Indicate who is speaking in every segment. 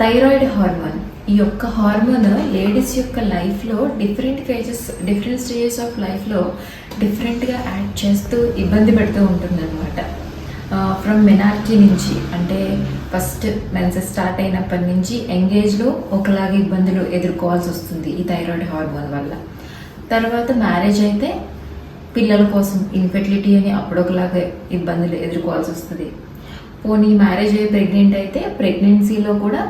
Speaker 1: Thyroid hormone ఈ యొక్క hormone ladies యొక్క లైఫ్లో డిఫరెంట్ స్టేజెస్ ఆఫ్ లైఫ్లో డిఫరెంట్గా యాడ్ చేస్తూ ఇబ్బంది పెడుతూ ఉంటుందన్నమాట. ఫ్రమ్ మెనార్కీ నుంచి, అంటే ఫస్ట్ మెన్సెస్ స్టార్ట్ అయినప్పటి నుంచి ఎంగేజ్లో ఒకలాగా ఇబ్బందులు ఎదుర్కోవాల్సి వస్తుంది ఈ థైరాయిడ్ హార్మోన్ వల్ల. తర్వాత మ్యారేజ్ అయితే పిల్లల కోసం ఇన్ఫెర్టిలిటీ అని అప్పుడొకలాగా ఇబ్బందులు ఎదుర్కోవాల్సి వస్తుంది. పోనీ మ్యారేజ్ అయ్యి ప్రెగ్నెంట్ అయితే ప్రెగ్నెన్సీలో కూడా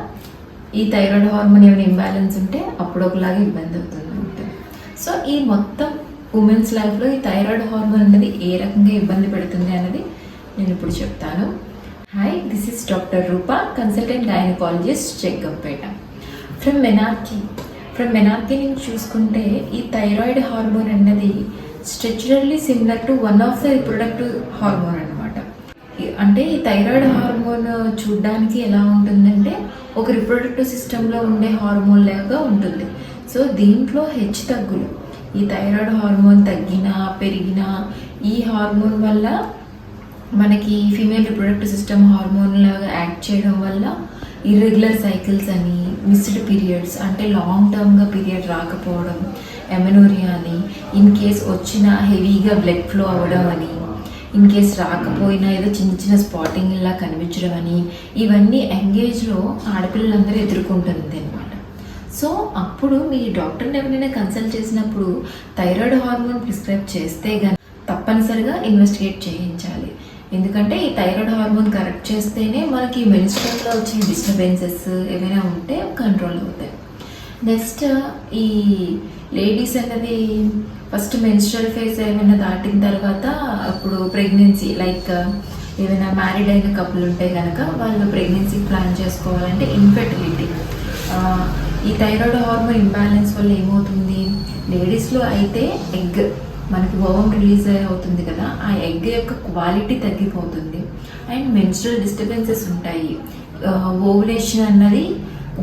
Speaker 1: ఈ థైరాయిడ్ హార్మోన్ ఏమైనా ఇంబ్యాలెన్స్ ఉంటే అప్పుడు ఒకలాగా ఇబ్బంది అవుతుంది. సో ఈ మొత్తం ఉమెన్స్ లైఫ్లో ఈ థైరాయిడ్ హార్మోన్ అనేది ఏ రకంగా ఇబ్బంది పెడుతుంది అనేది నేను ఇప్పుడు చెప్తాను. Hi, this is doctor Rupa, consultant gynaecologist, Jaggampeta. From menarche నుంచి చూసుకుంటే ఈ థైరాయిడ్ హార్మోన్ అన్నది structurally similar to one of the reproductive hormone అనమాట. అంటే ఈ థైరాయిడ్ హార్మోన్ చూడడానికి ఎలా ఉంటుందంటే ఒక రిప్రొడక్టివ్ సిస్టంలో ఉండే హార్మోన్ లాగా ఉంటుంది. సో దీంట్లో హెచ్చు తగ్గులు, ఈ థైరాయిడ్ హార్మోన్ తగ్గినా పెరిగినా ఈ హార్మోన్ వల్ల మనకి ఫీమేల్ రిప్రొడక్టివ్ సిస్టమ్ హార్మోన్ లాగా యాక్ట్ చేయడం వల్ల ఇర్రెగ్యులర్ సైకిల్స్ అని, మిస్డ్ పీరియడ్స్ అంటే లాంగ్ టర్మ్గా పీరియడ్ రాకపోవడం, ఎమెనోరియా అని, ఇన్ కేస్ వచ్చిన హెవీగా బ్లడ్ ఫ్లో అవ్వడం అని, ఇన్ కేస్ రాకపోయినా ఏదో చిన్న చిన్న స్పాటింగ్ ఇలా కనిపించడం అని, ఇవన్నీ ఎంగేజ్లో ఆడపిల్లలందరూ ఎదుర్కొంటుంది అనమాట. సో అప్పుడు మీ డాక్టర్ని ఎవరైనా కన్సల్ట్ చేసినప్పుడు థైరాయిడ్ హార్మోన్ ప్రిస్క్రైబ్ చేస్తే కానీ తప్పనిసరిగా ఇన్వెస్టిగేట్ చేయించాలి. ఎందుకంటే ఈ థైరాయిడ్ హార్మోన్ కరెక్ట్ చేస్తేనే మనకి మెన్స్ట్రల్లో వచ్చే డిస్టర్బెన్సెస్ ఏమైనా ఉంటే కంట్రోల్ అవుతాయి. నెక్స్ట్ ఈ లేడీస్ అన్నది ఫస్ట్ మెన్స్ట్రల్ ఫేజ్ ఏమైనా దాటిన తర్వాత అప్పుడు ప్రెగ్నెన్సీ, లైక్ ఏమైనా మ్యారీడ్ అయిన కపుల్ ఉంటే కనుక వాళ్ళు ప్రెగ్నెన్సీ ప్లాన్ చేసుకోవాలంటే ఇన్ఫెర్టిలిటీ, ఈ థైరాయిడ్ హార్మోన్ ఇంబ్యాలెన్స్ వల్ల ఏమవుతుంది, లేడీస్లో అయితే ఎగ్ మనకి ఓవం రిలీజ్ అవుతుంది కదా, ఆ ఎగ్ యొక్క క్వాలిటీ తగ్గిపోతుంది అండ్ మెన్స్ట్రల్ డిస్టర్బెన్సెస్ ఉంటాయి. ఓవులేషన్ అన్నది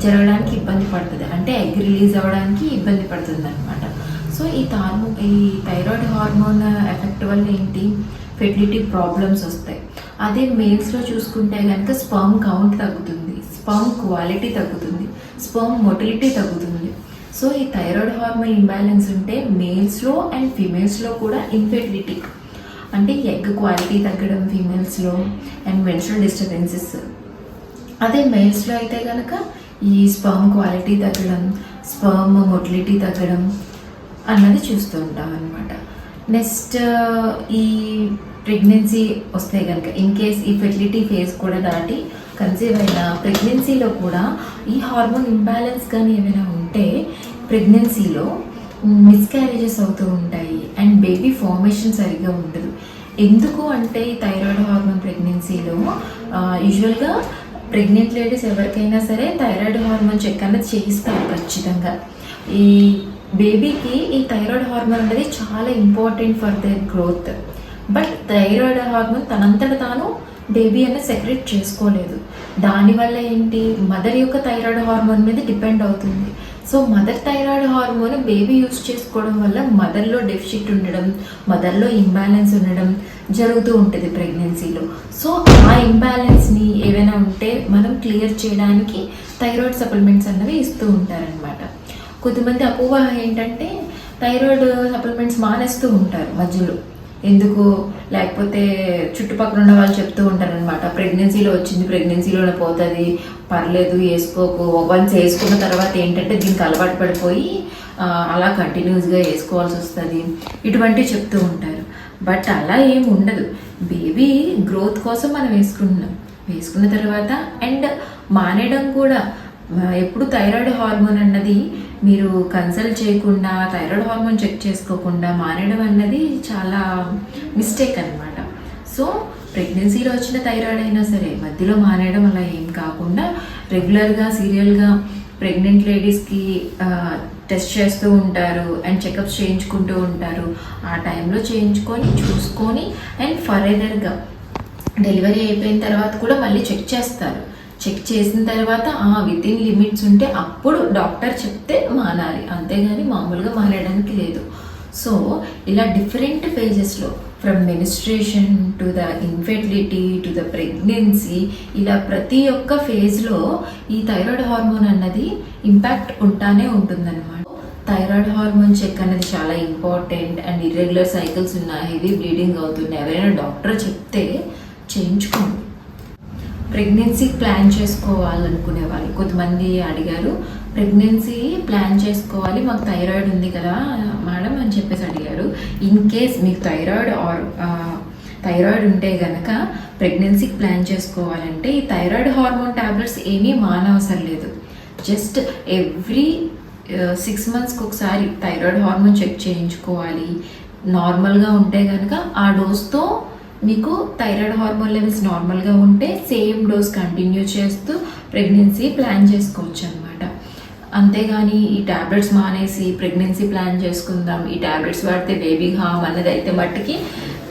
Speaker 1: జరగడానికి ఇబ్బంది పడుతుంది, అంటే ఎగ్ రిలీజ్ అవ్వడానికి ఇబ్బంది పడుతుంది అనమాట. సో ఈ థైరాయిడ్ హార్మోన్ ఎఫెక్ట్ వల్ల ఏంటి, ఫెర్టిలిటీ ప్రాబ్లమ్స్ వస్తాయి. అదే మేల్స్లో చూసుకుంటే కనుక స్పర్మ్ కౌంట్ తగ్గుతుంది, స్పర్మ్ క్వాలిటీ తగ్గుతుంది, స్పర్మ్ మొటిలిటీ తగ్గుతుంది. సో ఈ థైరాయిడ్ హార్మోన్ ఇంబ్యాలెన్స్ ఉంటే మేల్స్లో అండ్ ఫీమేల్స్లో కూడా ఇన్ఫెర్టిలిటీ అంటే ఎగ్ క్వాలిటీ తగ్గడం ఫీమేల్స్లో అండ్ మెన్స్ట్రల్ డిస్టర్బెన్సెస్. అదే మేల్స్లో అయితే కనుక ఈ స్పర్మ్ క్వాలిటీ తగ్గడం, స్పర్మ్ మొటిలిటీ తగ్గడం అన్నది చూస్తూ ఉంటాం అనమాట. నెక్స్ట్ ఈ ప్రెగ్నెన్సీ వస్తే కనుక ఇన్ కేస్ ఈ ఫెర్టిలిటీ ఫేజ్ కూడా దాటి కన్సీవ్ అయిన ప్రెగ్నెన్సీలో కూడా ఈ హార్మోన్ ఇంబ్యాలెన్స్ కానీ ఏమైనా ఉంటే ప్రెగ్నెన్సీలో మిస్క్యారేజెస్ అవుతూ ఉంటాయి అండ్ బేబీ ఫార్మేషన్ సరిగ్గా ఉండదు. ఎందుకు అంటే ఈ థైరాయిడ్ హార్మోన్ ప్రెగ్నెన్సీలో యూజువల్గా ప్రెగ్నెంట్ లేడీస్ ఎవరికైనా సరే థైరాయిడ్ హార్మోన్ చెక్ అన్నది చేయిస్తారు ఖచ్చితంగా. ఈ బేబీకి ఈ థైరాయిడ్ హార్మోన్ అనేది చాలా important for their growth. But thyroid hormone తనంతట తాను బేబీ అనేది సెక్రెట్ చేసుకోలేదు. దానివల్ల ఏంటి, మదర్ యొక్క థైరాయిడ్ హార్మోన్ మీద డిపెండ్ అవుతుంది. So mother thyroid hormone baby use చేసుకోవడం వల్ల మదర్లో డెఫిషిట్ ఉండడం, మదర్లో ఇంబ్యాలెన్స్ ఉండడం జరుగుతూ ఉంటుంది ప్రెగ్నెన్సీలో. సో ఆ ఇంబ్యాలెన్స్ని ఏవైనా ఉంటే మనం క్లియర్ చేయడానికి థైరాయిడ్ సప్లిమెంట్స్ అన్నవి ఇస్తూ ఉంటారనమాట. కొంతమంది అపోహ ఏంటంటే థైరాయిడ్ సప్లిమెంట్స్ మానేస్తూ ఉంటారు మధ్యలో, ఎందుకు లేకపోతే చుట్టుపక్కల ఉన్న వాళ్ళు చెప్తూ ఉంటారనమాట, ప్రెగ్నెన్సీలో వచ్చింది ప్రెగ్నెన్సీలోనే పోతుంది, పర్లేదు వేసుకోకు. వన్స్ వేసుకున్న తర్వాత ఏంటంటే దీనికి అలవాటు పడిపోయి అలా కంటిన్యూస్గా వేసుకోవాల్సి వస్తుంది, ఇటువంటివి చెప్తూ ఉంటారు. బట్ అలా ఏమి ఉండదు. బేబీ గ్రోత్ కోసం మనం వేసుకున్న తర్వాత అండ్ మానేయడం కూడా ఎప్పుడు థైరాయిడ్ హార్మోన్ అన్నది మీరు కన్సల్ట్ చేయకుండా థైరాయిడ్ హార్మోన్ చెక్ చేసుకోకుండా మానేయడం అన్నది చాలా మిస్టేక్ అనమాట. సో ప్రెగ్నెన్సీలో వచ్చిన థైరాయిడ్ అయినా సరే మధ్యలో మానేయడం అలా ఏం కాకుండా రెగ్యులర్గా సీరియల్గా ప్రెగ్నెంట్ లేడీస్కి టెస్ట్ చేస్తూ ఉంటారు అండ్ చెకప్స్ చేయించుకుంటూ ఉంటారు. ఆ టైంలో చేయించుకొని చూసుకొని అండ్ ఫర్దర్గా డెలివరీ అయిపోయిన తర్వాత కూడా మళ్ళీ చెక్ చేస్తారు. చెక్ చేసిన తర్వాత విత్ ఇన్ లిమిట్స్ ఉంటే అప్పుడు డాక్టర్ చెప్తే మానాలి, అంతేగాని మామూలుగా మానేయడానికి లేదు. సో ఇలా డిఫరెంట్ ఫేజెస్లో from menstruation to the infertility to the pregnancy, ఇలా ప్రతి ఒక్క ఫేజ్లో ఈ థైరాయిడ్ హార్మోన్ అన్నది ఇంపాక్ట్ ఉంటానే ఉంటుందన్నమాట. థైరాయిడ్ హార్మోన్ చెక్ అనేది చాలా ఇంపార్టెంట్. అండ్ ఇర్రెగ్యులర్ సైకిల్స్ ఉన్నాయి, హెవీ బ్లీడింగ్ అవుతుంది, ఎవరైనా డాక్టర్ చెప్తే చేయించుకోండి. ప్రెగ్నెన్సీ ప్లాన్ చేసుకోవాలనుకునే వాళ్ళు కొంతమంది అడిగారు, ప్రెగ్నెన్సీ ప్లాన్ చేసుకోవాలి, మాకు థైరాయిడ్ ఉంది కదా మేడం అని చెప్పేసి అడిగారు. ఇన్ కేస్ మీకు థైరాయిడ్ ఉంటే కనుక ప్రెగ్నెన్సీ ప్లాన్ చేసుకోవాలంటే ఈ థైరాయిడ్ హార్మోన్ టాబ్లెట్స్ ఏమీ మానవసరం లేదు. జస్ట్ ఎవ్రీ 6 monthsకి ఒకసారి థైరాయిడ్ హార్మోన్ చెక్ చేయించుకోవాలి. నార్మల్గా ఉంటే కనుక ఆ డోస్తో మీకు థైరాయిడ్ హార్మోన్ లెవెల్స్ నార్మల్గా ఉంటే సేమ్ డోస్ కంటిన్యూ చేస్తూ ప్రెగ్నెన్సీ ప్లాన్ చేసుకోవచ్చు అనమాట. అంతేగాని ఈ ట్యాబ్లెట్స్ మానేసి ప్రెగ్నెన్సీ ప్లాన్ చేసుకుందాం, ఈ ట్యాబ్లెట్స్ వాడితే బేబీ హామ్ అన్నది అయితే మట్టికి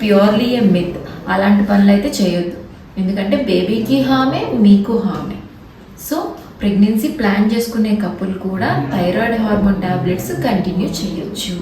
Speaker 1: ప్యూర్లీ ఏ మిత్. అలాంటి పనులు అయితే చేయొద్దు, ఎందుకంటే బేబీకి హామే మీకు హామే. సో ప్రెగ్నెన్సీ ప్లాన్ చేసుకునే కపుల్ కూడా థైరాయిడ్ హార్మోన్ ట్యాబ్లెట్స్ కంటిన్యూ చేయొచ్చు.